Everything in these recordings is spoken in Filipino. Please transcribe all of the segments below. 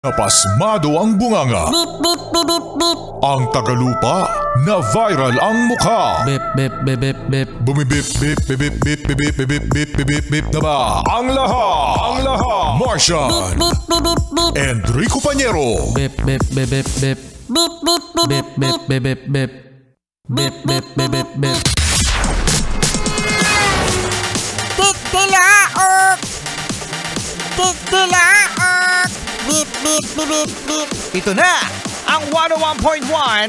Napasmado ang bunganga. Beep, beep, beep, beep, beep. Ang tagalupa na viral ang mukha. Bip, bip, bip, bip, bip. Bumibip, bip, bip, bip, bip, bip, bip, bip, bip, bip, bip na ba? Ang lahat. Martian. Beep, beep, beep, beep. Enrico Pañero. Bip, bip, bip, bip, bip. Beep, beep, beep, Bip, bip, bip, bip, bip. Bip, bip, bip, bip, bip. Titilaok! Titilaok! Beep, beep, beep, beep, beep. Ito na ang 101.1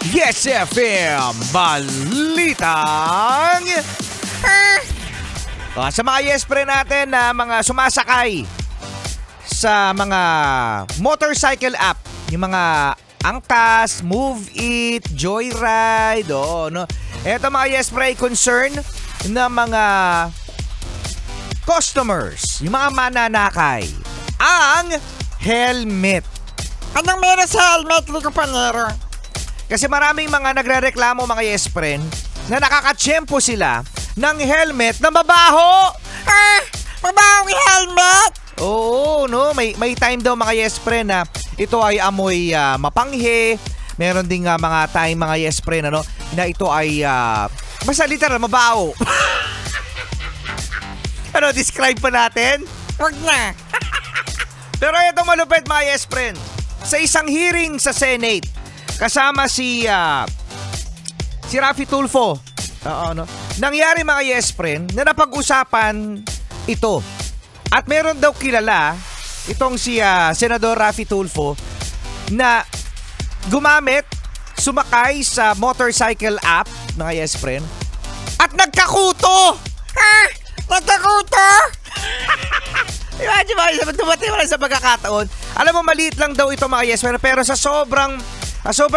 Yes FM Balitang sa mga yes pre natin na mga sumasakay sa mga motorcycle app, yung mga Angkas, Move It, Joyride, no? Ito mga yes pre concern na mga customers, yung mga mananakay, ang helmet. Anong meron sa helmet, Rico Pañero? Kasi maraming mga nagrereklamo mga yes friend na nakakatsyempo sila ng helmet na mabaho. Mabawang helmet! Oo, no? May time daw mga yes friend na ito ay amoy mapanghe. Meron ding mga time mga yes friend na ito ay basta literal mabaho. Ano, describe pa natin? Huwag na. Pero ito malupit mga yes friend. Sa isang hearing sa Senate, kasama si Raffy Tulfo. Nangyari mga yes friend na napag-usapan ito. At meron daw kilala itong si Senador Raffy Tulfo na gumamit, sumakay sa motorcycle app mga yes friend at nagkakuto. Nagkakuto! Imagine ba, dumating mo lang sa pagkakataon. Alam mo, maliit lang daw ito mga yes, pero sa sobrang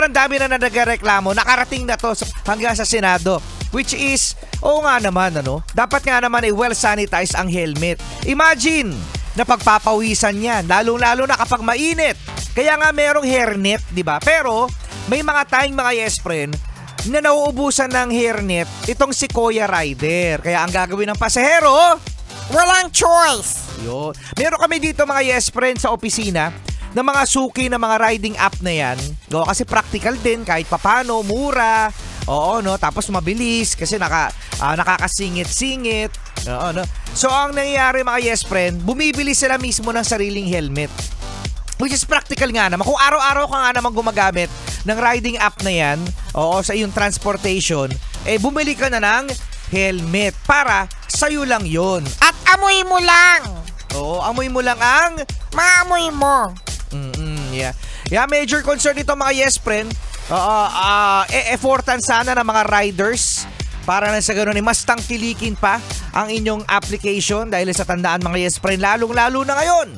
dami na nagreklamo, nakarating na to hanggang sa Senado. Which is, oo nga naman, dapat nga naman ay well sanitize ang helmet. Imagine, na pagpapawisan yan, lalo-lalo na kapag mainit. Kaya nga merong hairnet, di ba? Pero, may mga tayong mga yes friend na nauubusan ng hairnet itong si Kuya Rider. Kaya ang gagawin ng pasahero, walang choice. yun. Meron kami dito mga yes friend sa opisina na mga suki na mga riding app na yan. Kasi practical din kahit papano, mura. Oo, no? Tapos mabilis kasi nakakasingit-singit. Oo, no? So ang nangyayari mga yes friend, bumibili sila mismo ng sariling helmet. Which is practical nga naman. Kung araw-araw ka nga naman gumagamit ng riding app na yan, sa iyong transportation, bumili ka na ng helmet para sa'yo lang yun. At amoy mo lang. Oo, amoy mo lang ang maamoy mo. Yeah. Major concern ito mga yes friend. Effortan sana ng mga riders para na sa ganun mas tangkilikin pa ang inyong application dahil sa tandaan mga yes friend, lalong-lalo na ngayon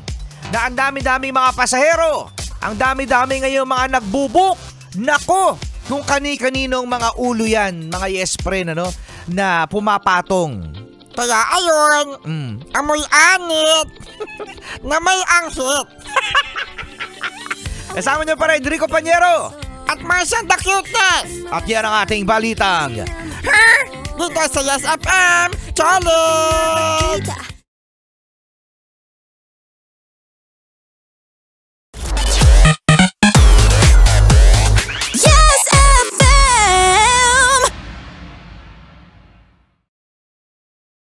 na ang dami-daming mga pasahero, ang dami-dami ngayon mga nagbubuk. Nako, kung kani-kaninong mga ulo yan, mga yes friend, na pumapatong. Kaya ayun, amoy anit na may anghit. Kasama niyo pa rin, Enrico Pañero. At Martian the Cuteness. At yan ang ating balitang. Dito sa Yes FM, Challenge!